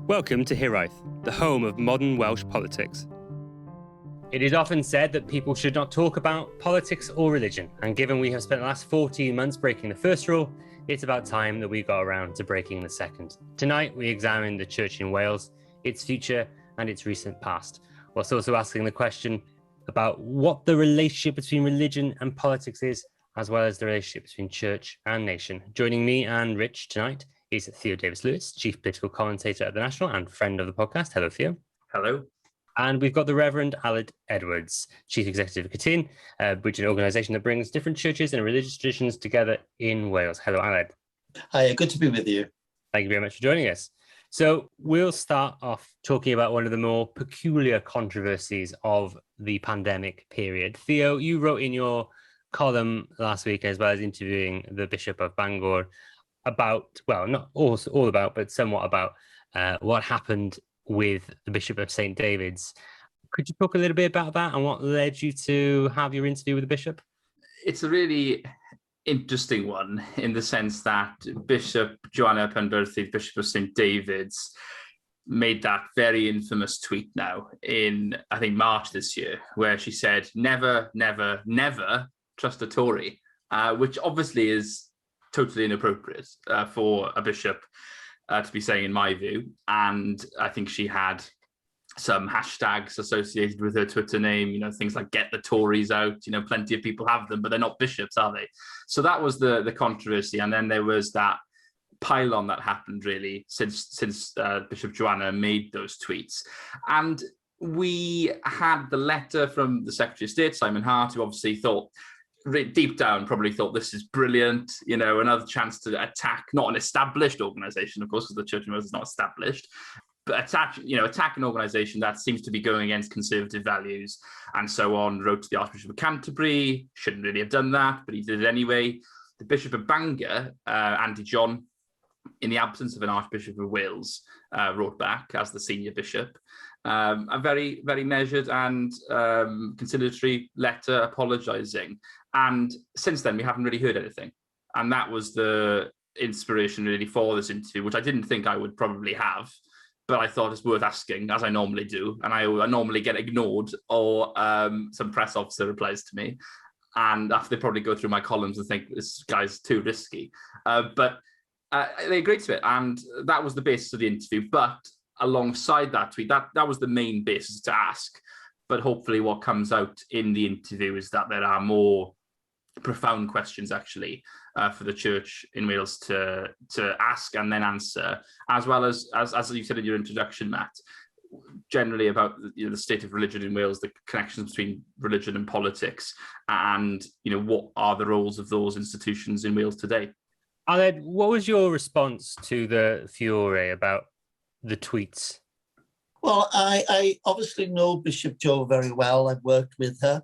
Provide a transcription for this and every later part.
Welcome to Hiraeth, the home of modern Welsh politics. It is often said that people should not talk about politics or religion, and given we have spent the last 14 months breaking the first rule, it's about time that we got around to breaking the second. Tonight, we examine the church in Wales, its future and its recent past, whilst also asking the question about what the relationship between religion and politics is, as well as the relationship between church and nation. Joining me and Rich tonight is Theo Davis-Lewis, Chief Political Commentator at The National and friend of the podcast. Hello, Theo. Hello. And we've got the Reverend Aled Edwards, Chief Executive of Cytyn, which is an organisation that brings different churches and religious traditions together in Wales. Hello, Aled. Hi, good to be with you. Thank you very much for joining us. So we'll start off talking about one of the more peculiar controversies of the pandemic period. Theo, you wrote in your column last week, as well as interviewing the Bishop of Bangor, about, well, not all about, but somewhat about what happened with the Bishop of St. David's. Could you talk a little bit about that and what led you to have your interview with the Bishop? It's a really interesting one in the sense that Bishop Joanna Penberthy, Bishop of St. David's, made that very infamous tweet now in, I think, March this year, where she said, never, never, never trust a Tory, which obviously is totally inappropriate for a bishop to be saying, in my view. And I think she had some hashtags associated with her Twitter name, things like "get the Tories out." Plenty of people have them, but they're not bishops, are they? So that was the controversy. And then there was that pile-on that happened really since Bishop Joanna made those tweets. And we had the letter from the Secretary of State, Simon Hart, who obviously thought, deep down, probably thought this is brilliant, another chance to attack, not an established organisation, of course, because the Church of Wales is not established, but attack an organisation that seems to be going against conservative values and so on. Wrote to the Archbishop of Canterbury, shouldn't really have done that, but he did it anyway. The Bishop of Bangor, Andy John, in the absence of an Archbishop of Wales, wrote back as the senior bishop, a very, very measured and conciliatory letter apologising. And since then, we haven't really heard anything. And that was the inspiration really for this interview, which I didn't think I would probably have, but I thought it's worth asking, as I normally do. And I normally get ignored, or some press officer replies to me. And after they probably go through my columns and think this guy's too risky. But they agreed to it. And that was the basis of the interview. But alongside that tweet, that was the main basis to ask. But hopefully what comes out in the interview is that there are more profound questions actually for the church in Wales to ask and then answer, as well as you said in your introduction, Matt, generally about the state of religion in Wales, the connections between religion and politics, and what are the roles of those institutions in Wales today. Aled, what was your response to the furore about the tweets? Well, I obviously know Bishop Jo very well. I've worked with her.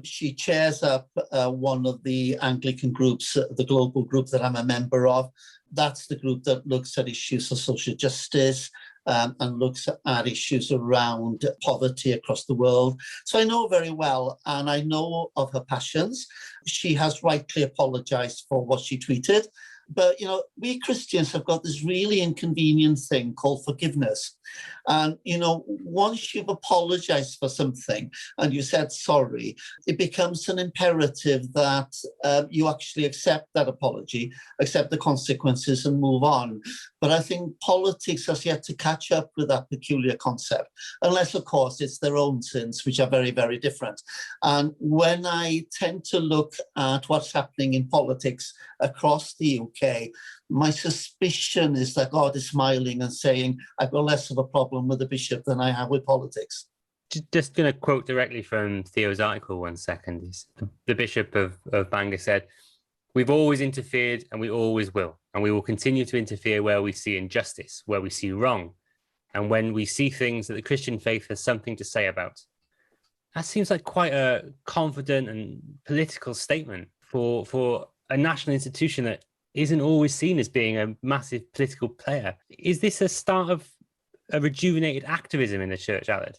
She chairs up one of the Anglican groups, the global group that I'm a member of. That's the group that looks at issues of social justice and looks at issues around poverty across the world. So I know very well, and I know of her passions. She has rightly apologised for what she tweeted. But, we Christians have got this really inconvenient thing called forgiveness. And, once you've apologized for something and you said sorry, it becomes an imperative that you actually accept that apology, accept the consequences and move on. But I think politics has yet to catch up with that peculiar concept, unless, of course, it's their own sins, which are very, very different. And when I tend to look at what's happening in politics across the UK, my suspicion is that God is smiling and saying, I've got less of a problem with the bishop than I have with politics. Just going to quote directly from Theo's article 1 second. The Bishop of Bangor said, "We've always interfered and we always will. And we will continue to interfere where we see injustice, where we see wrong, and when we see things that the Christian faith has something to say about." That seems like quite a confident and political statement for a national institution that isn't always seen as being a massive political player. Is this a start of a rejuvenated activism in the church, Aled?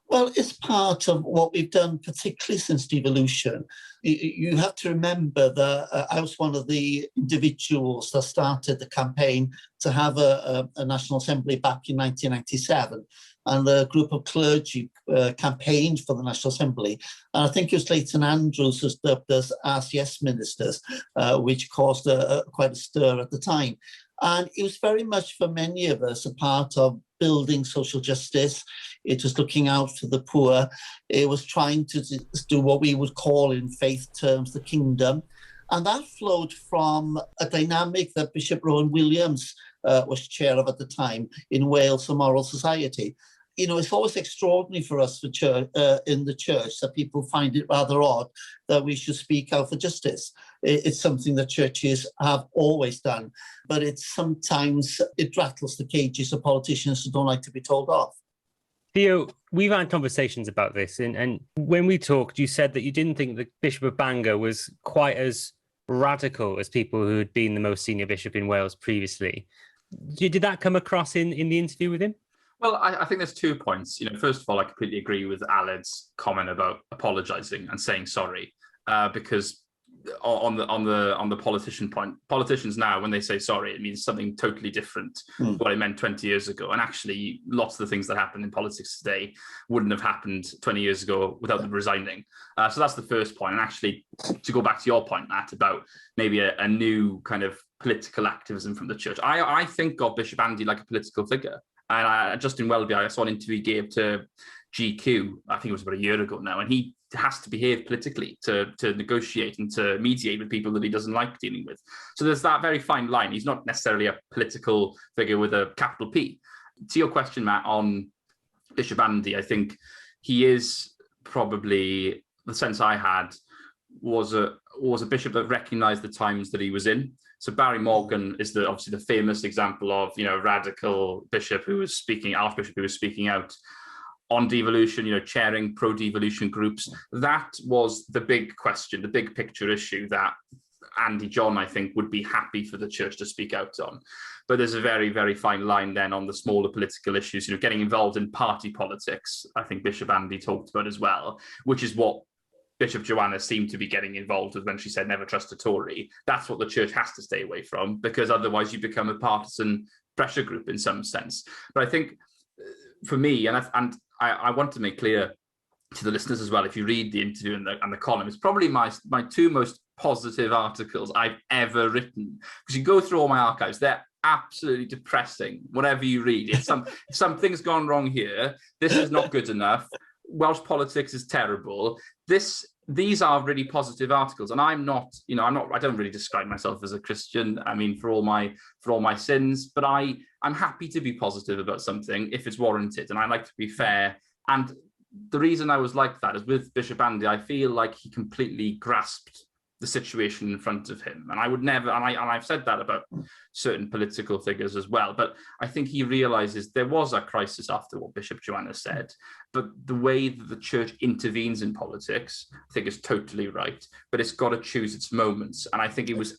Well, it's part of what we've done, particularly since devolution. You have to remember that I was one of the individuals that started the campaign to have a National Assembly back in 1997. And a group of clergy campaigned for the National Assembly. And I think it was Leighton Andrews who dubbed us as yes ministers, which caused quite a stir at the time. And it was very much for many of us a part of building social justice. It was looking out for the poor. It was trying to do what we would call in faith terms the kingdom. And that flowed from a dynamic that Bishop Rowan Williams was chair of at the time in Wales, the Moral Society. You know, it's always extraordinary for us in the church that people find it rather odd that we should speak out for justice. It's something that churches have always done, but sometimes it rattles the cages of politicians who don't like to be told off. Theo, we've had conversations about this, and when we talked, you said that you didn't think the Bishop of Bangor was quite as radical as people who had been the most senior bishop in Wales previously. Did that come across in the interview with him? Well, I think there's 2 points. You know, first of all, I completely agree with Aled's comment about apologising and saying sorry, because on the politician point, politicians now, when they say sorry, it means something totally different to what it meant 20 years ago. And actually, lots of the things that happen in politics today wouldn't have happened 20 years ago without them resigning. So that's the first point. And actually, to go back to your point, Matt, about maybe a new kind of political activism from the church, I think of Bishop Andy like a political figure. And Justin Welby, I saw an interview he gave to GQ, I think it was about a year ago now, and he has to behave politically to negotiate and to mediate with people that he doesn't like dealing with. So there's that very fine line. He's not necessarily a political figure with a capital P. To your question, Matt, on Bishop Andy, I think he is probably, the sense I had, was a bishop that recognised the times that he was in. So Barry Morgan is obviously the famous example of, you know, radical bishop archbishop who was speaking out on devolution, you know, chairing pro-devolution groups. That was the big question, the big picture issue that Andy John, I think, would be happy for the church to speak out on. But there's a very, very fine line then on the smaller political issues, you know, getting involved in party politics. I think Bishop Andy talked about as well, which is what Bishop Joanna seemed to be getting involved with when she said never trust a Tory. That's what the church has to stay away from, because otherwise you become a partisan pressure group in some sense. But I think for me, and I want to make clear to the listeners as well, if you read the interview and the column, it's probably my 2 most positive articles I've ever written, because you go through all my archives, they're absolutely depressing. Whatever you read, it's something's gone wrong here. This is not good enough. Welsh politics is terrible. These are really positive articles, and I don't really describe myself as a Christian. I mean, for all my sins, but I'm happy to be positive about something if it's warranted, and I like to be fair. And the reason I was like that is with Bishop Andy, I feel like he completely grasped the situation in front of him. And I would never, and I've said that about certain political figures as well, but I think he realizes there was a crisis after what Bishop Joanna said, but the way that the church intervenes in politics, I think is totally right, but it's got to choose its moments. And I think it was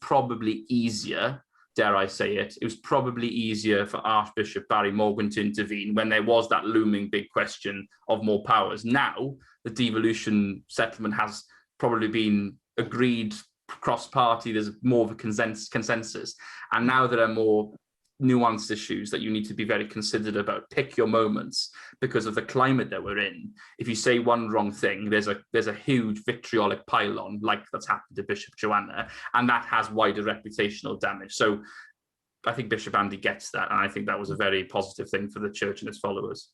probably easier, dare I say it was probably easier for Archbishop Barry Morgan to intervene when there was that looming big question of more powers. Now, the devolution settlement has probably been agreed cross-party, there's more of a consensus. And now there are more nuanced issues that you need to be very considered about. Pick your moments because of the climate that we're in. If you say one wrong thing, there's a huge vitriolic pile-on, like that's happened to Bishop Joanna, and that has wider reputational damage. So I think Bishop Andy gets that, and I think that was a very positive thing for the church and its followers.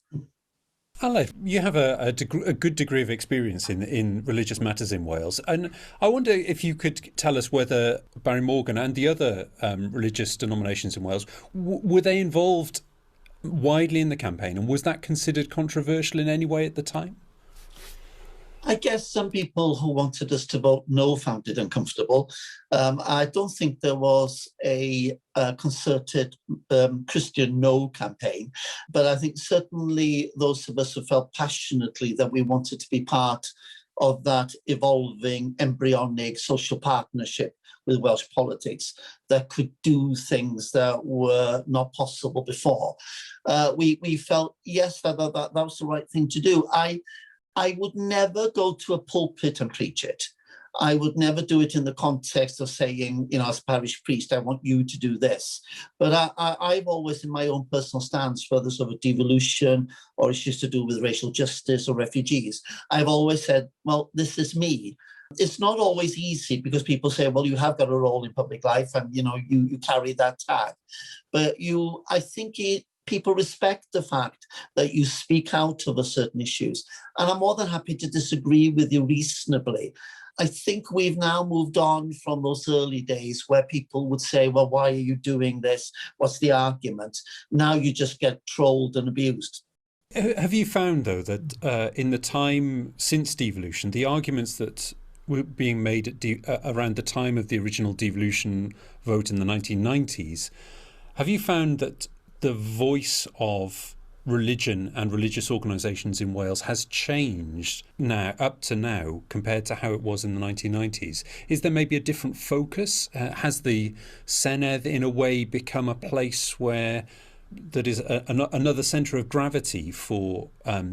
Aled, you have a good degree of experience in religious matters in Wales, and I wonder if you could tell us whether Barry Morgan and the other religious denominations in Wales, were they involved widely in the campaign, and was that considered controversial in any way at the time? I guess some people who wanted us to vote no found it uncomfortable. I don't think there was a concerted Christian no campaign, but I think certainly those of us who felt passionately that we wanted to be part of that evolving embryonic social partnership with Welsh politics that could do things that were not possible before. We felt, yes, that was the right thing to do. I would never go to a pulpit and preach it. I would never do it in the context of saying, as a parish priest, I want you to do this. But I've always, in my own personal stance, whether it's over devolution or issues to do with racial justice or refugees, I've always said, well, this is me. It's not always easy because people say, well, you have got a role in public life and, you carry that tag. But I think people respect the fact that you speak out over certain issues. And I'm more than happy to disagree with you reasonably. I think we've now moved on from those early days where people would say, well, why are you doing this? What's the argument? Now you just get trolled and abused. Have you found, though, that in the time since devolution, the arguments that were being made around the time of the original devolution vote in the 1990s, have you found that the voice of religion and religious organisations in Wales has changed up to now compared to how it was in the 1990s? Is there maybe a different focus? Has the Senedd in a way become a place where that is another centre of gravity for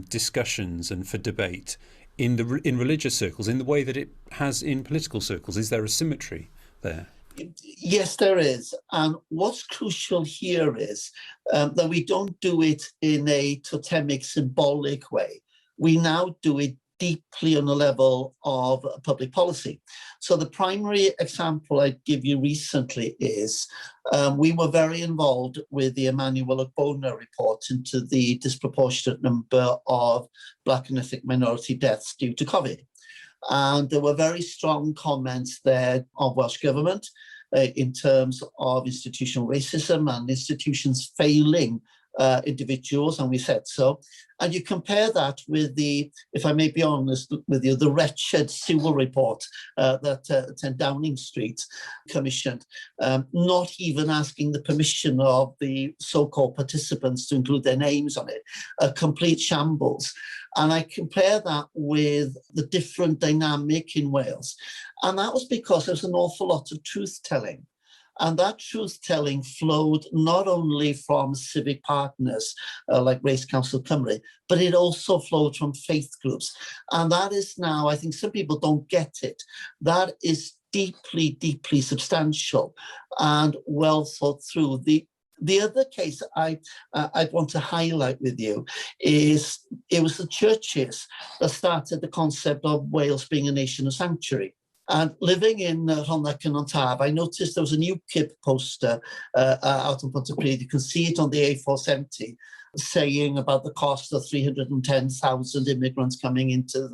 discussions and for debate in religious circles in the way that it has in political circles? Is there a symmetry there? Yes, there is. And what's crucial here is that we don't do it in a totemic, symbolic way. We now do it deeply on the level of public policy. So the primary example I'd give you recently is we were very involved with the Emmanuel Ogbonna report into the disproportionate number of Black and ethnic minority deaths due to COVID. And there were very strong comments there of Welsh Government in terms of institutional racism and institutions failing individuals, and we said so. And you compare that with if I may be honest with you, the wretched Sewell report that 10 Downing Street commissioned, not even asking the permission of the so-called participants to include their names on it, a complete shambles. And I compare that with the different dynamic in Wales. And that was because there was an awful lot of truth-telling. And that truth-telling flowed not only from civic partners like Race Council Cymru, but it also flowed from faith groups. And that is now, I think some people don't get it, that is deeply, deeply substantial and well thought through. The other case I'd want to highlight with you is it was the churches that started the concept of Wales being a nation of sanctuary. And living in Rhondda-Cynon-Taf, I noticed there was a new UKIP poster out on Pontypridd. You can see it on the A470 saying about the cost of 310,000 immigrants coming into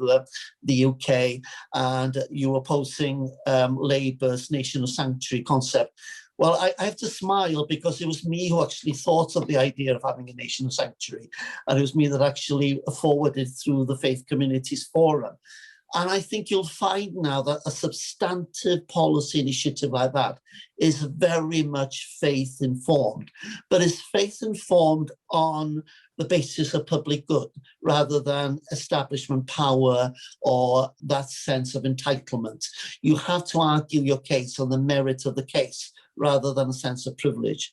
the UK, and you opposing Labour's nation of sanctuary concept. Well, I have to smile because it was me who actually thought of the idea of having a nation of sanctuary, and it was me that actually forwarded through the Faith Communities Forum. And I think you'll find now that a substantive policy initiative like that is very much faith-informed, but is faith-informed on the basis of public good rather than establishment power or that sense of entitlement. You have to argue your case on the merit of the case rather than a sense of privilege.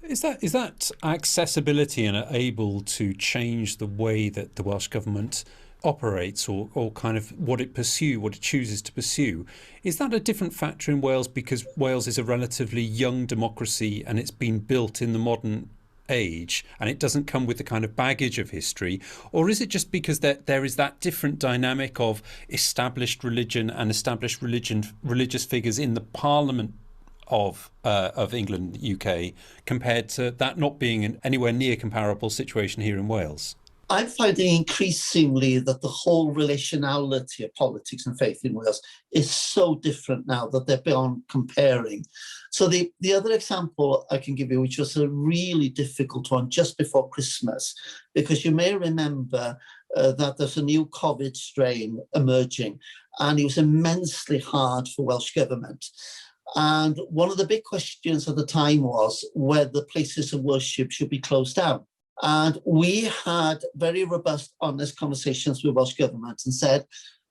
Is that accessibility and able to change the way that the Welsh Government operates or kind of what it chooses to pursue? Is that a different factor in Wales because Wales is a relatively young democracy and it's been built in the modern age and it doesn't come with the kind of baggage of history? Or is it just because there is that different dynamic of established religion and established religious figures in the Parliament of England, UK, compared to that not being anywhere near comparable situation here in Wales? I'm finding increasingly that the whole relationality of politics and faith in Wales is so different now that they're beyond comparing. So the other example I can give you, which was a really difficult one just before Christmas, because you may remember that there's a new COVID strain emerging, and it was immensely hard for Welsh Government. And one of the big questions at the time was whether places of worship should be closed down. And we had very robust, honest conversations with Welsh Government and said,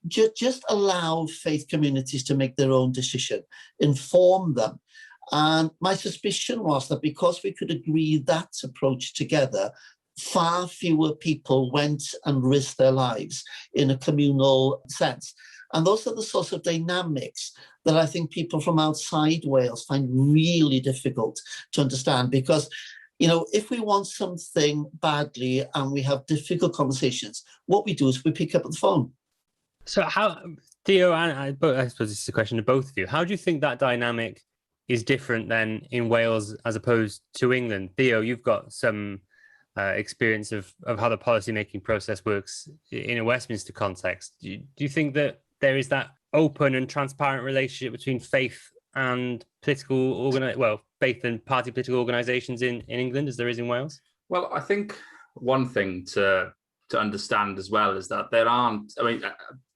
just allow faith communities to make their own decision, inform them. And my suspicion was that because we could agree that approach together, far fewer people went and risked their lives in a communal sense. And those are the sorts of dynamics that I think people from outside Wales find really difficult to understand, because, you know, if we want something badly and we have difficult conversations, what we do is we pick up the phone. So how, Theo, and I suppose this is a question to both of you, how do you think that dynamic is different than in Wales as opposed to England? Theo, you've got some experience of how the policy-making process works in a Westminster context. Do you think that there is that open and transparent relationship between faith and faith and party political organisations in England as there is in Wales? Well, I think one thing to understand as well is that there aren't, I mean, to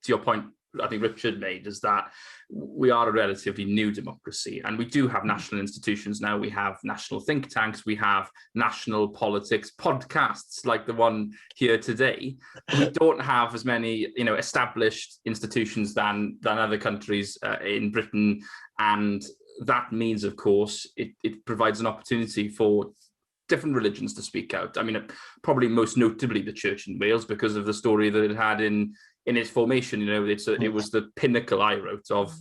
your point, I think Richard made, is that we are a relatively new democracy, and we do have national institutions now. We have national think tanks, we have national politics podcasts like the one here today. We don't have as many, you know, established institutions than other countries in Britain, and that means, of course, it provides an opportunity for different religions to speak out. I mean, probably most notably the Church in Wales, because of the story that it had in its formation. You know, it was the pinnacle, I wrote, of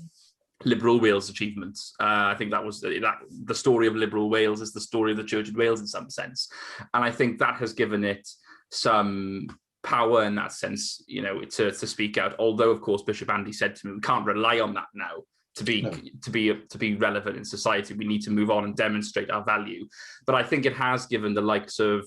liberal Wales achievements. I think that was the story of liberal Wales is the story of the Church in Wales in some sense, and I think that has given it some power in that sense, you know, to speak out. Although, of course, Bishop Andy said to me, we can't rely on that now to be relevant in society. We need to move on and demonstrate our value. But I think it has given the likes of,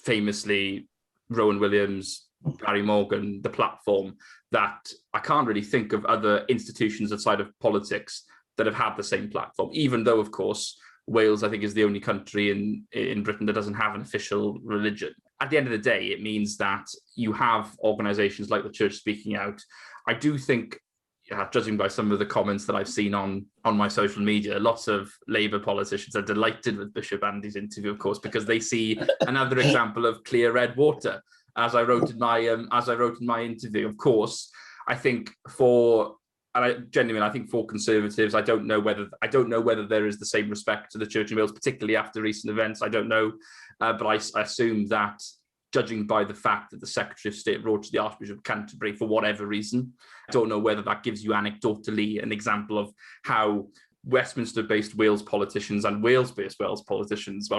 famously, Rowan Williams, Barry Morgan, the platform that I can't really think of other institutions outside of politics that have had the same platform, even though, of course, Wales, I think, is the only country in Britain that doesn't have an official religion. At the end of the day, it means that you have organisations like the Church speaking out. I do think, judging by some of the comments that I've seen on my social media, lots of Labour politicians are delighted with Bishop Andy's interview, of course, because they see another example of clear red water. As I wrote in my interview, of course, I think for Conservatives, I don't know whether there is the same respect to the Church in Wales, particularly after recent events. I don't know, but I assume that, judging by the fact that the Secretary of State wrote to the Archbishop of Canterbury for whatever reason, I don't know whether that gives you anecdotally an example of how Westminster-based Wales politicians and Wales-based Welsh politicians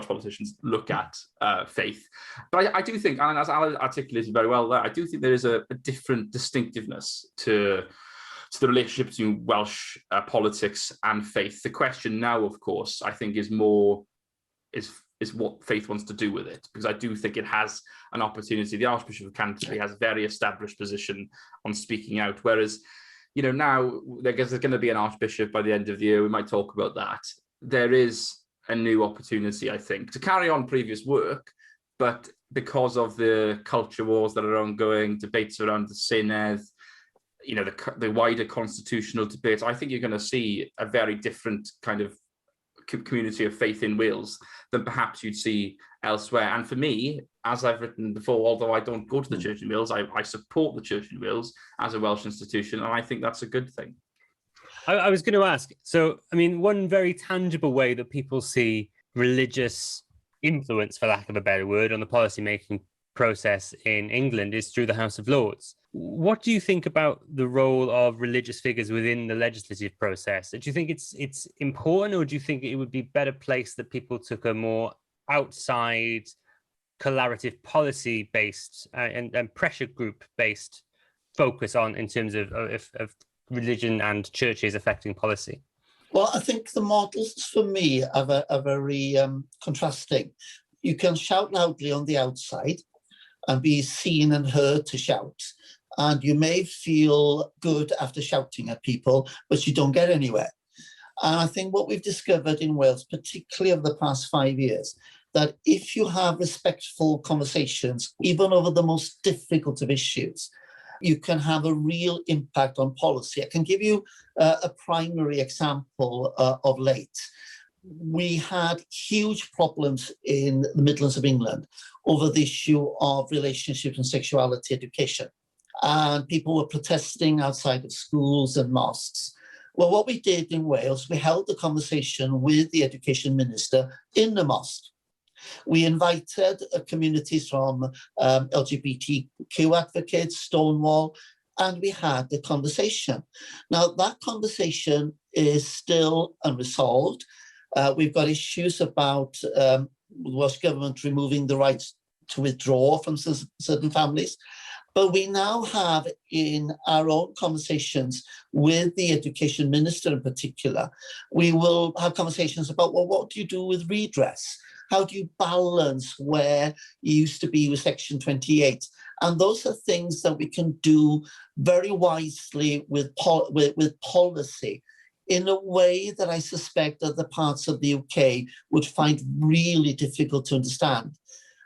look at faith. But I do think, and as Alan articulated very well there, I do think there is a different distinctiveness to the relationship between Welsh politics and faith. The question now, of course, I think is what faith wants to do with it, because I do think it has an opportunity. The Archbishop of Canterbury has a very established position on speaking out, whereas, you know, now there's going to be an archbishop by the end of the year. We might talk about that. There is a new opportunity, I think, to carry on previous work, but because of the culture wars that are ongoing, debates around the Senedd, you know, the wider constitutional debates, I think you're going to see a very different kind of community of faith in Wales than perhaps you'd see elsewhere. And for me, as I've written before, although I don't go to the Church in Wales, I support the Church in Wales as a Welsh institution, and I think that's a good thing. I was going to ask, so, I mean, one very tangible way that people see religious influence, for lack of a better word, on the policy-making process in England is through the House of Lords. What do you think about the role of religious figures within the legislative process? Do you think it's important, or do you think it would be better placed that people took a more outside, collaborative, policy-based and pressure group-based focus on in terms of religion and churches affecting policy? Well, I think the models for me are very contrasting. You can shout loudly on the outside and be seen and heard to shout. And you may feel good after shouting at people, but you don't get anywhere. And I think what we've discovered in Wales, particularly over the past 5 years, that if you have respectful conversations, even over the most difficult of issues, you can have a real impact on policy. I can give you a primary example of late. We had huge problems in the Midlands of England over the issue of relationships and sexuality education. and people were protesting outside of schools and mosques. Well, what we did in Wales, we held a conversation with the education minister in the mosque. We invited communities from LGBTQ advocates, Stonewall, and we had the conversation. Now, that conversation is still unresolved. We've got issues about the Welsh Government removing the rights to withdraw from certain families. But we now have, in our own conversations with the education minister in particular, we will have conversations about, well, what do you do with redress? How do you balance where you used to be with Section 28? And those are things that we can do very wisely with policy in a way that I suspect other parts of the UK would find really difficult to understand.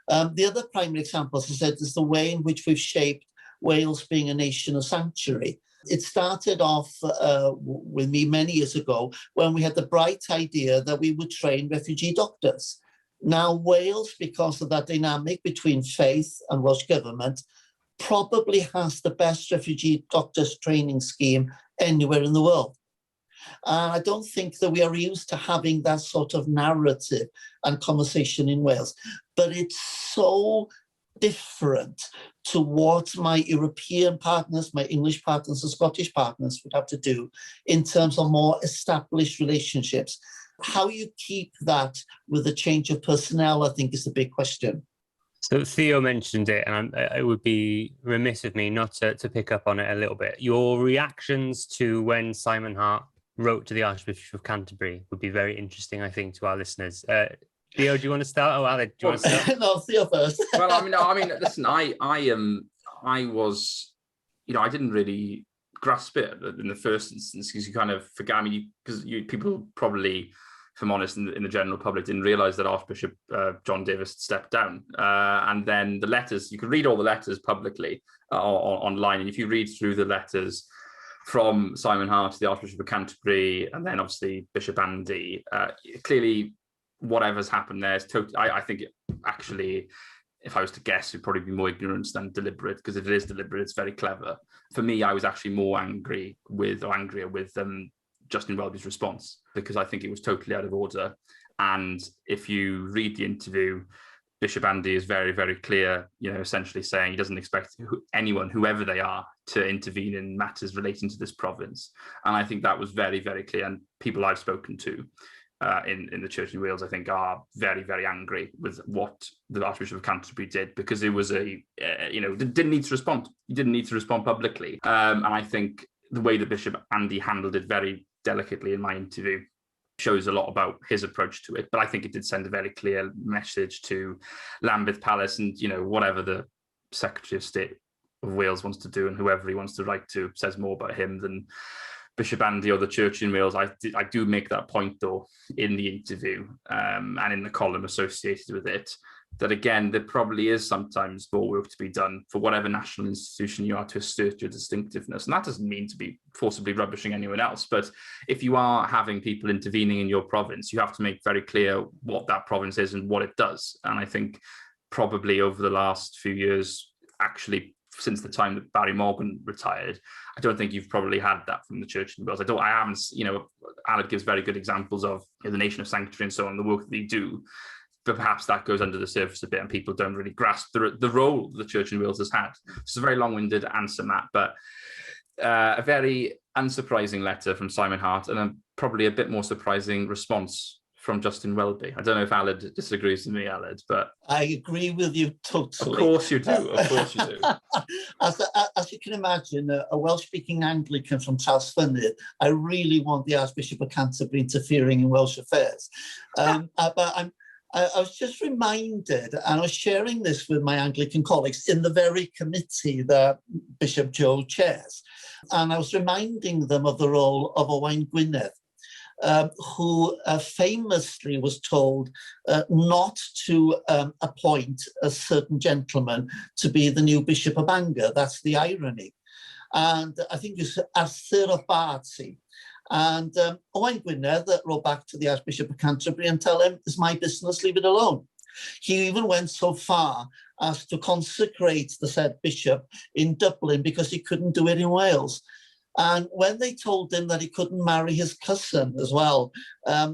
The other primary example, as I said, is the way in which we've shaped Wales being a nation of sanctuary. It started off with me many years ago when we had the bright idea that we would train refugee doctors. Now, Wales, because of that dynamic between faith and Welsh Government, probably has the best refugee doctors training scheme anywhere in the world. I don't think that we are used to having that sort of narrative and conversation in Wales, but it's so different to what my European partners, my English partners, and Scottish partners would have to do in terms of more established relationships. How you keep that with a change of personnel, I think, is the big question. So Theo mentioned it, and it would be remiss of me not to pick up on it a little bit. Your reactions to when Simon Hart wrote to the Archbishop of Canterbury would be very interesting, I think, to our listeners. Theo, do you want to start? Oh, Aled, do you want to start? No, Theo first. Well, I mean, listen, I was, I didn't really grasp it in the first instance because you kind of forgot me because people probably, if I'm honest, in the general public didn't realise that Archbishop John Davis stepped down. And then the letters, you could read all the letters publicly online, and if you read through the letters from Simon Hart to the Archbishop of Canterbury, and then obviously Bishop Andy, clearly whatever's happened there is totally, I think actually, if I was to guess, it'd probably be more ignorance than deliberate, because if it is deliberate, it's very clever. For me, I was actually more angrier with Justin Welby's response, because I think it was totally out of order. And if you read the interview, Bishop Andy is very, very clear, essentially saying he doesn't expect anyone, whoever they are, to intervene in matters relating to this province. And I think that was very, very clear. And people I've spoken to in the Church in Wales, I think, are very, very angry with what the Archbishop of Canterbury did, because it was didn't need to respond. He didn't need to respond publicly. And I think the way that Bishop Andy handled it very delicately in my interview shows a lot about his approach to it. But I think it did send a very clear message to Lambeth Palace and, whatever the Secretary of State of Wales wants to do and whoever he wants to write to says more about him than Bishop Andy or the Church in Wales. I do make that point, though, in the interview and in the column associated with it, that, again, there probably is sometimes more work to be done for whatever national institution you are to assert your distinctiveness. And that doesn't mean to be forcibly rubbishing anyone else. But if you are having people intervening in your province, you have to make very clear what that province is and what it does. And I think probably over the last few years, actually, since the time that Barry Morgan retired, I don't think you've probably had that from the Church in Wales. Aled gives very good examples of the nation of sanctuary and so on, the work that they do, but perhaps that goes under the surface a bit and people don't really grasp the role the Church in Wales has had. It's a very long-winded answer, Matt, but a very unsurprising letter from Simon Hart and probably a bit more surprising response from Justin Welby. I don't know if Aled disagrees with me, Aled, but I agree with you totally. Of course you do. Of course you do. As you can imagine, a Welsh-speaking Anglican from Trawsfynydd, I really want the Archbishop of Canterbury interfering in Welsh affairs. But I was just reminded, and I was sharing this with my Anglican colleagues in the very committee that Bishop Joe chairs, and I was reminding them of the role of Owain Gwynedd, who famously was told not to appoint a certain gentleman to be the new Bishop of Bangor. That's the irony. And I think it's Arthur of Bardsey. And Owain Gwynedd wrote back to the Archbishop of Canterbury and tell him, it's my business, leave it alone. He even went so far asked to consecrate the said bishop in Dublin because he couldn't do it in Wales. And when they told him that he couldn't marry his cousin as well,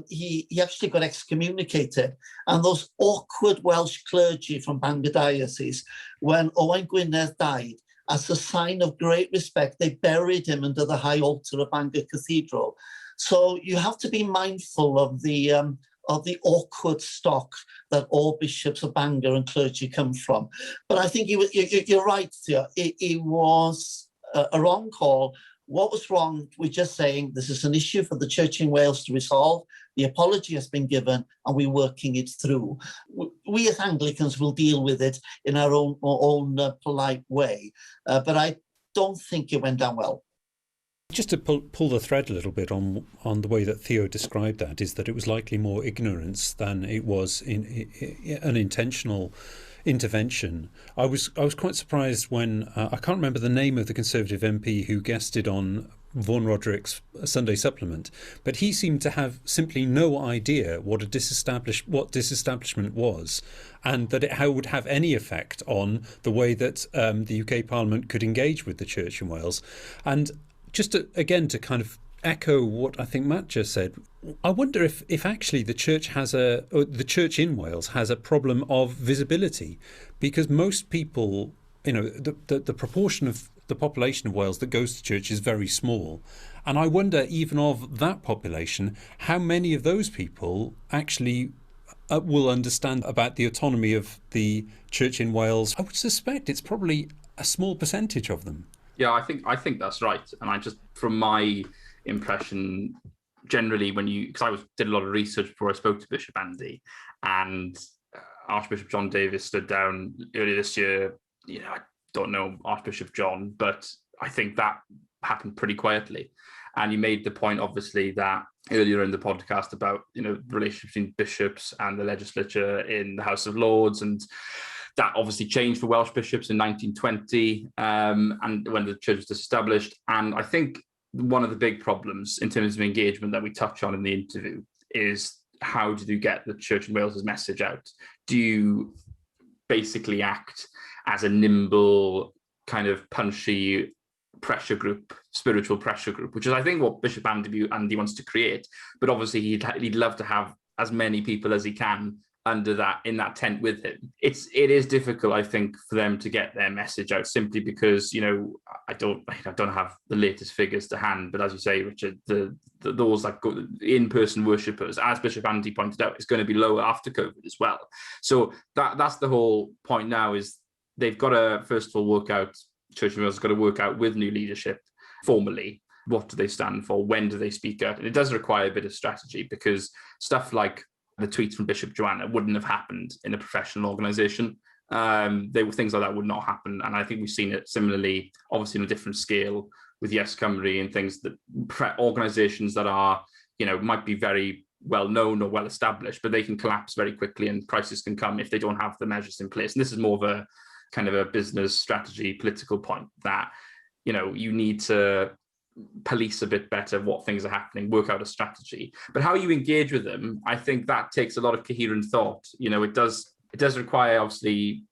he actually got excommunicated. And those awkward Welsh clergy from Bangor Diocese, when Owain Gwynedd died, as a sign of great respect, they buried him under the high altar of Bangor Cathedral. So you have to be mindful of the awkward stock that all bishops of Bangor and clergy come from. But I think you're right, Theo. It was a wrong call. What was wrong? We're just saying this is an issue for the Church in Wales to resolve. The apology has been given and we're working it through. We as Anglicans will deal with it in our own polite way. But I don't think it went down well. Just to pull the thread a little bit on the way that Theo described that, is that it was likely more ignorance than it was an intentional intervention. I was quite surprised when I can't remember the name of the Conservative MP who guested on Vaughan Roderick's Sunday Supplement, but he seemed to have simply no idea what disestablishment was, and that it would have any effect on the way that the UK Parliament could engage with the Church in Wales. And just to kind of echo what I think Matt just said, I wonder if actually the church in Wales has a problem of visibility, because most people, the proportion of the population of Wales that goes to church is very small. And I wonder, even of that population, how many of those people actually will understand about the autonomy of the church in Wales. I would suspect it's probably a small percentage of them. Yeah, I think that's right. And I just, from my impression, generally, because I did a lot of research before I spoke to Bishop Andy, and Archbishop John Davis stood down earlier this year. I don't know Archbishop John, but I think that happened pretty quietly. And you made the point, obviously, that earlier in the podcast about the relationship between bishops and the legislature in the House of Lords, and that obviously changed for Welsh bishops in 1920, and when the church was disestablished. And I think one of the big problems in terms of engagement that we touch on in the interview is, how do you get the Church in Wales' message out? Do you basically act as a nimble, kind of punchy pressure group, spiritual pressure group, which is, I think, what Bishop Andy wants to create. But obviously he'd love to have as many people as he can in that tent with him. It is difficult, I think, for them to get their message out, simply because I don't have the latest figures to hand, but as you say, Richard, those that go in-person worshippers, as Bishop Andy pointed out, is going to be lower after COVID as well. So that's the whole point now, is they've got to first of all work out. Church in Wales has got to work out with new leadership formally, what do they stand for, when do they speak out, and it does require a bit of strategy, because stuff like the tweets from Bishop Joanna wouldn't have happened in a professional organisation. Things like that would not happen. And I think we've seen it similarly, obviously on a different scale, with Yes Cymru and things, that organisations that are, might be very well known or well established, but they can collapse very quickly and crisis can come if they don't have the measures in place. And this is more of a kind of a business strategy, political point, that, you need to police a bit better what things are happening, work out a strategy. But how you engage with them, I think that takes a lot of coherent thought. It does require, obviously,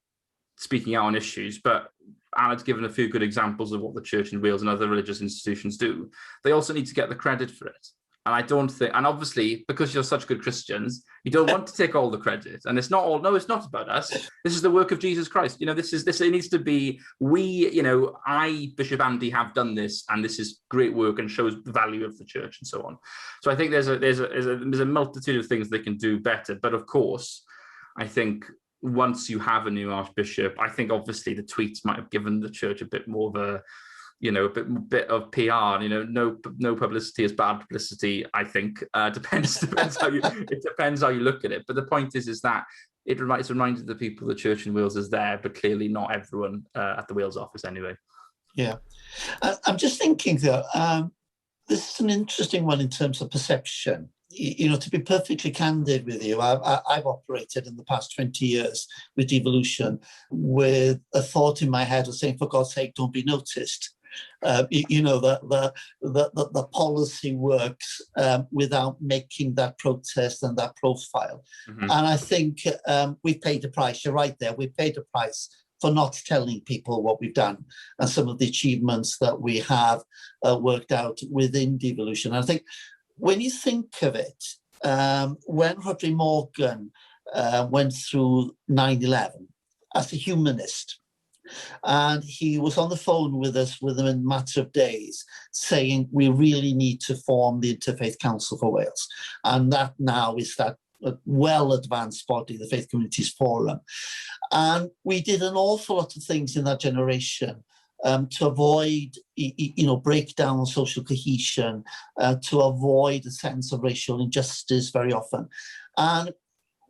speaking out on issues, but Anna's given a few good examples of what the Church in Wales and other religious institutions do. They also need to get the credit for it. And I don't think, and obviously, because you're such good Christians, you don't want to take all the credit. And it's not about us. This is the work of Jesus Christ. It needs to be, Bishop Andy, have done this, and this is great work and shows the value of the church and so on. So I think there's a multitude of things they can do better. But of course, I think once you have a new archbishop, I think obviously the tweets might have given the church a bit more of a bit of PR. No publicity is bad publicity. I think depends how you look at it. But the point is that it's reminded the people the Church in Wales is there, but clearly not everyone at the Wales office anyway. Yeah, I'm just thinking though. This is an interesting one in terms of perception. To be perfectly candid with you, I've operated in the past 20 years with devolution with a thought in my head of saying, for God's sake, don't be noticed. The policy works without making that protest and that profile. Mm-hmm. And I think we've paid a price. You're right there. We've paid a price for not telling people what we've done and some of the achievements that we have worked out within devolution. I think when you think of it, when Rt Morgan went through 9/11 as a humanist, and he was on the phone with us within a matter of days saying we really need to form the Interfaith Council for Wales. And that now is that well-advanced body, the Faith Communities Forum. And we did an awful lot of things in that generation to avoid, breakdown of social cohesion, to avoid a sense of racial injustice very often. And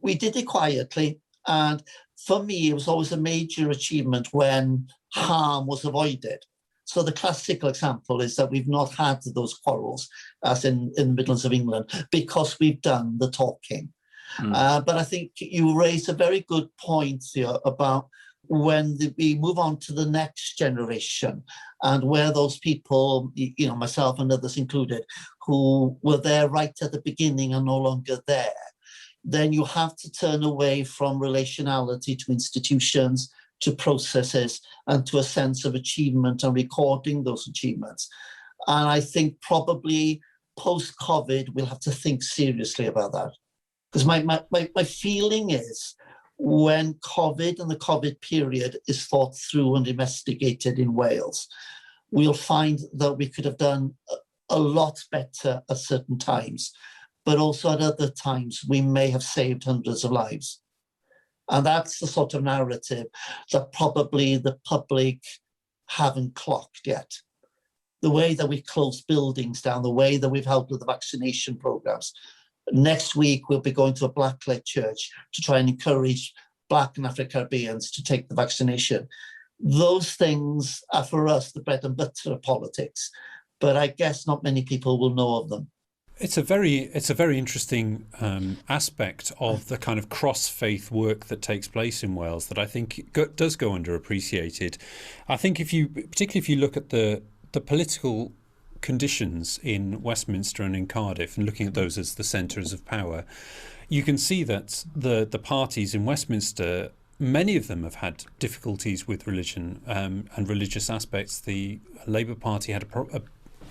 we did it quietly. And for me, it was always a major achievement when harm was avoided. So the classical example is that we've not had those quarrels, as in the Midlands of England, because we've done the talking. But I think you raised a very good point here about when we move on to the next generation and where those people, myself and others included, who were there right at the beginning are no longer there, then you have to turn away from relationality to institutions, to processes, and to a sense of achievement and recording those achievements. And I think probably post-COVID, we'll have to think seriously about that. Because my feeling is when COVID and the COVID period is thought through and investigated in Wales, we'll find that we could have done a lot better at certain times, but also at other times we may have saved hundreds of lives. And that's the sort of narrative that probably the public haven't clocked yet. The way that we closed buildings down, the way that we've helped with the vaccination programs. Next week, we'll be going to a black-led church to try and encourage Black and Afro-Caribbeans to take the vaccination. Those things are, for us, the bread and butter of politics, but I guess not many people will know of them. It's a very interesting aspect of the kind of cross-faith work that takes place in Wales that I think does go underappreciated. I think particularly if you look at the political conditions in Westminster and in Cardiff, and looking at those as the centres of power, you can see that the parties in Westminster, many of them have had difficulties with religion and religious aspects. The Labour Party had a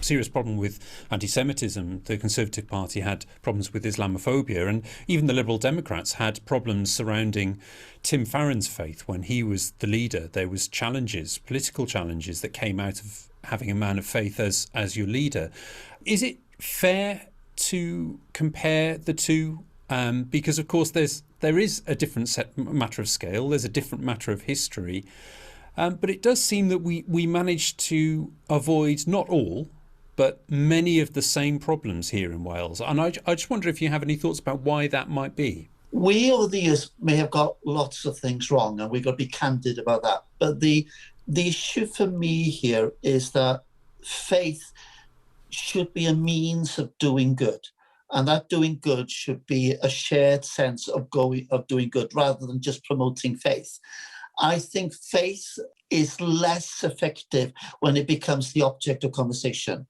serious problem with anti-Semitism. The Conservative Party had problems with Islamophobia, and even the Liberal Democrats had problems surrounding Tim Farron's faith when he was the leader. There was political challenges that came out of having a man of faith as your leader. Is it fair to compare the two? Because of course there is a different matter of scale. There's a different matter of history, but it does seem that we managed to avoid not all, but many of the same problems here in Wales. And I just wonder if you have any thoughts about why that might be. We over the years may have got lots of things wrong, and we've got to be candid about that. But the issue for me here is that faith should be a means of doing good. And that doing good should be a shared sense of doing good rather than just promoting faith. I think faith is less effective when it becomes the object of conversation.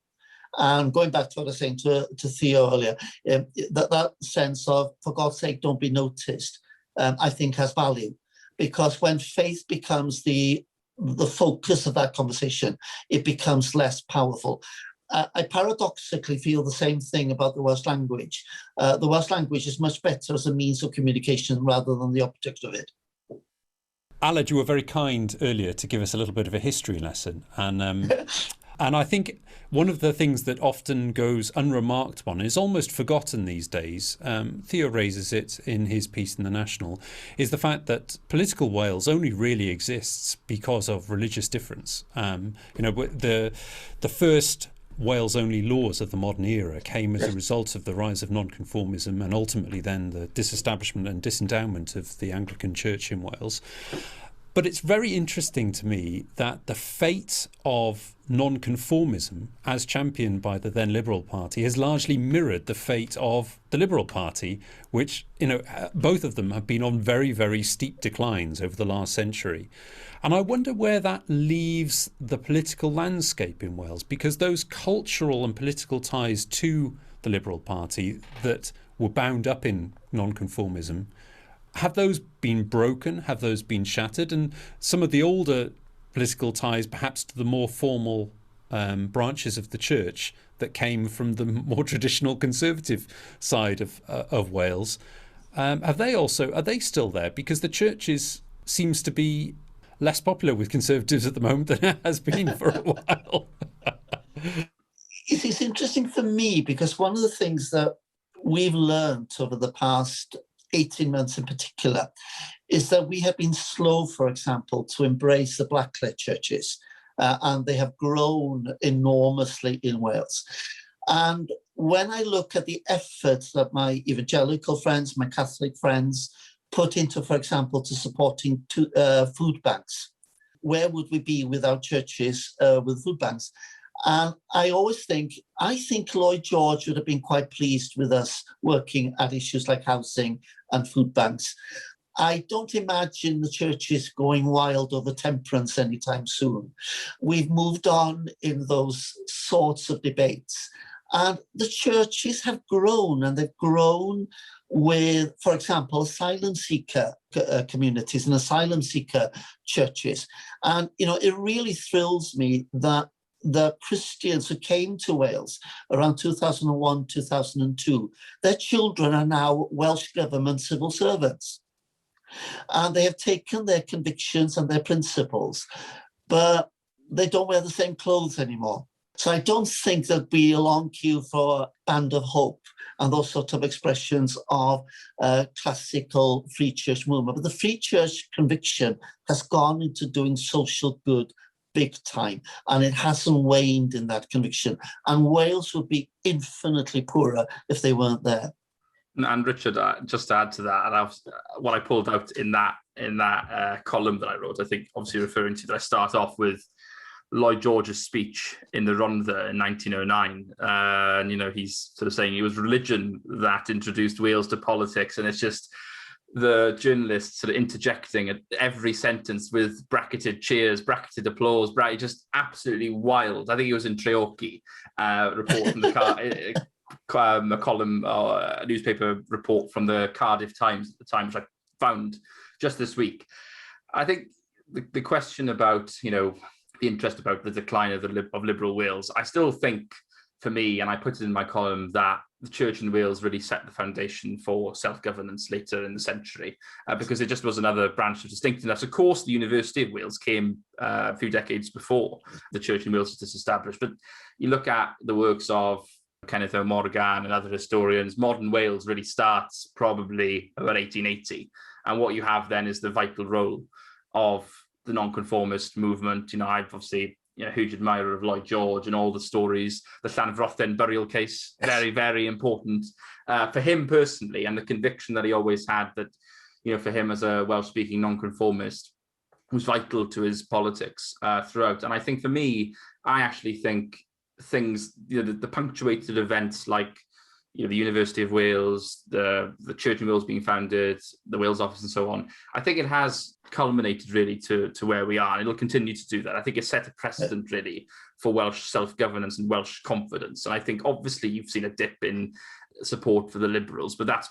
And going back to what I was saying to Theo earlier, that sense of, for God's sake, don't be noticed, I think has value. Because when faith becomes the focus of that conversation, it becomes less powerful. I paradoxically feel the same thing about the Welsh language. The Welsh language is much better as a means of communication rather than the object of it. Aled, you were very kind earlier to give us a little bit of a history lesson. And I think one of the things that often goes unremarked upon is almost forgotten these days, Theo raises it in his piece in The National, is the fact that political Wales only really exists because of religious difference. The first Wales-only laws of the modern era came as a result of the rise of nonconformism and ultimately then the disestablishment and disendowment of the Anglican Church in Wales. But it's very interesting to me that the fate of nonconformism, as championed by the then Liberal Party, has largely mirrored the fate of the Liberal Party, which, both of them have been on very, very steep declines over the last century. And I wonder where that leaves the political landscape in Wales, because those cultural and political ties to the Liberal Party that were bound up in nonconformism, have those been broken? Have those been shattered? And some of the older political ties, perhaps to the more formal branches of the church that came from the more traditional conservative side of Wales, are they still there? Because the church seems to be less popular with conservatives at the moment than it has been for a while. It's interesting for me because one of the things that we've learned over the past 18 months in particular, is that we have been slow, for example, to embrace the blacklit churches, and they have grown enormously in Wales. And when I look at the efforts that my evangelical friends, my Catholic friends put into, for example, to supporting food banks, where would we be without churches with food banks? And I think Lloyd George would have been quite pleased with us working at issues like housing and food banks. I don't imagine the churches going wild over temperance anytime soon. We've moved on in those sorts of debates. And the churches have grown, and they've grown with, for example, asylum seeker communities and asylum seeker churches. And, it really thrills me that the Christians who came to Wales around 2001, 2002, their children are now Welsh government civil servants. And they have taken their convictions and their principles, but they don't wear the same clothes anymore. So I don't think there'll be a long queue for Band of Hope and those sort of expressions of classical free church movement. But the free church conviction has gone into doing social good big time, and it hasn't waned in that conviction. And Wales would be infinitely poorer if they weren't there. And Richard, just to add to that, and what I pulled out in that column that I wrote, I think obviously referring to that, I start off with Lloyd George's speech in the Rhondda in 1909, and he's sort of saying it was religion that introduced Wales to politics, and it's just the journalists sort of interjecting at every sentence with bracketed cheers, bracketed applause, just absolutely wild. I think he was in Treorchy, report from the a column or a newspaper report from the Cardiff Times at the time, which I found just this week. I think the question about, the interest about the decline of liberal Wales, I still think, for me, and I put it in my column, that the church in Wales really set the foundation for self-governance later in the century, because it just was another branch of distinctiveness. Of course, the University of Wales came a few decades before the church in Wales was disestablished, but you look at the works of Kenneth O. Morgan and other historians, modern Wales really starts probably about 1880. And what you have then is the vital role of the nonconformist movement. I've obviously huge admirer of Lloyd George and all the stories, the Llanfrothen burial case, very, very important for him personally, and the conviction that he always had that, for him as a Welsh-speaking nonconformist, was vital to his politics throughout. And I think for me, I actually think things, the punctuated events like the University of Wales, the Church in Wales being founded, the Wales Office and so on, I think it has culminated really to where we are, and it'll continue to do that. I think it set a precedent really for Welsh self-governance and Welsh confidence. And I think obviously you've seen a dip in support for the Liberals, but that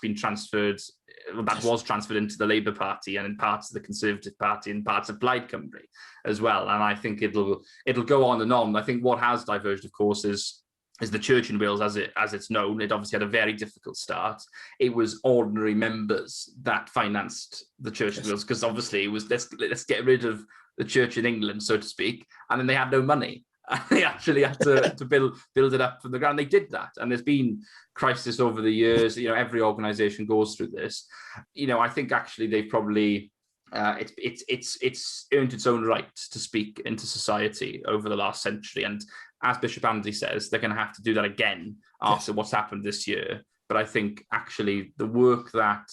was transferred into the Labour Party and in parts of the Conservative Party and parts of Plaid Cymru as well. And I think it'll go on and on. I think what has diverged, of course, is the church in Wales as it's known. It obviously had a very difficult start. It was ordinary members that financed the church in Wales, because obviously it was let's get rid of the church in England, so to speak, and then they had no money. They actually had to build it up from the ground. They did that, and there's been crisis over the years. Every organisation goes through this. I think actually they've probably it's earned its own right to speak into society over the last century. And as Bishop Andy says, they're going to have to do that again after what's happened this year. But I think actually the work that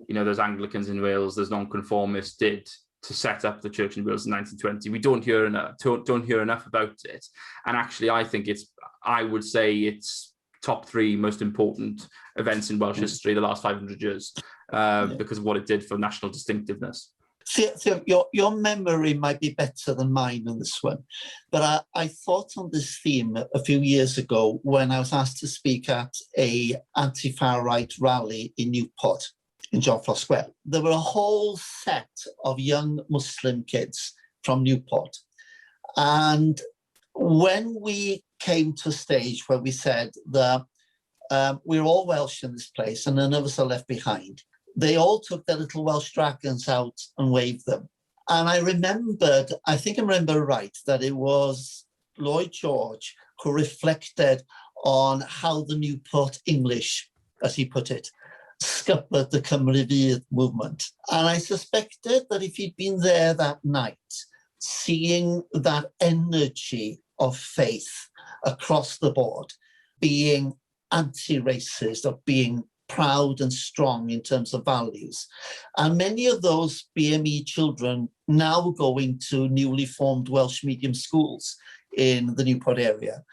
those Anglicans in Wales, those nonconformists did to set up the church in Wales in 1920. We don't hear enough about it. And actually, I would say it's top 3 most important events in Welsh history the last 500 years because of what it did for national distinctiveness. So your memory might be better than mine on this one, but I thought on this theme a few years ago when I was asked to speak at a anti-far right rally in Newport in John Frost Square. There were a whole set of young Muslim kids from Newport, and when we came to a stage where we said that we're all Welsh in this place and none of us are left behind, they all took their little Welsh dragons out and waved them. And I remember right, that it was Lloyd George who reflected on how the Newport English, as he put it, scuppered the Cymru Fydd movement. And I suspected that if he'd been there that night, seeing that energy of faith across the board, being anti-racist, of being proud and strong in terms of values. And many of those BME children now going to newly formed Welsh medium schools in the Newport area.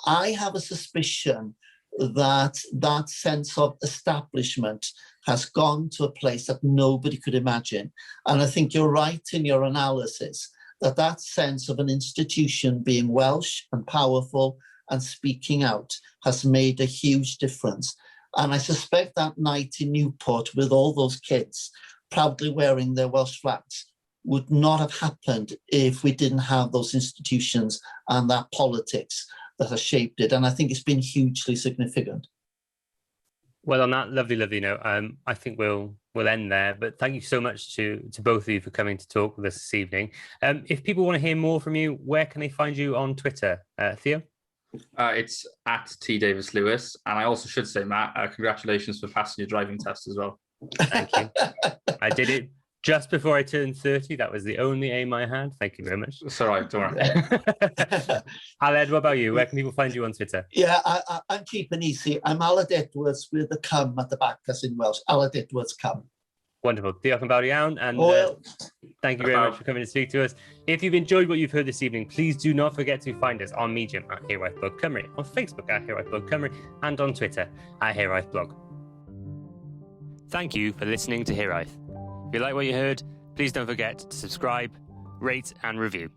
I have a suspicion that that sense of establishment has gone to a place that nobody could imagine. And I think you're right in your analysis that that sense of an institution being Welsh and powerful and speaking out has made a huge difference. And I suspect that night in Newport with all those kids proudly wearing their Welsh flags would not have happened if we didn't have those institutions and that politics that has shaped it. And I think it's been hugely significant. Well, on that lovely note, I think we'll end there. But thank you so much to both of you for coming to talk with us this evening. If people want to hear more from you, where can they find you on Twitter? Theo? It's at T Davis Lewis, and I also should say, Matt, congratulations for passing your driving test as well. Thank you. I did it just before I turned 30. That was the only aim I had. Thank you very much. It's all right, don't worry. Aled, what about you? Where can people find you on Twitter? Yeah, I'm cheap and easy. I'm Aled Edwards with a cum at the back, as in Welsh. Aled Edwards cum. Wonderful. Diolch yn fawr iawn, and thank you very much for coming to speak to us. If you've enjoyed what you've heard this evening, please do not forget to find us on Medium at Hiraeth Blog Cymru, on Facebook at Hiraeth Blog Cymru, and on Twitter at Hiraeth Blog. Thank you for listening to Hiraeth. If you like what you heard, please don't forget to subscribe, rate, and review.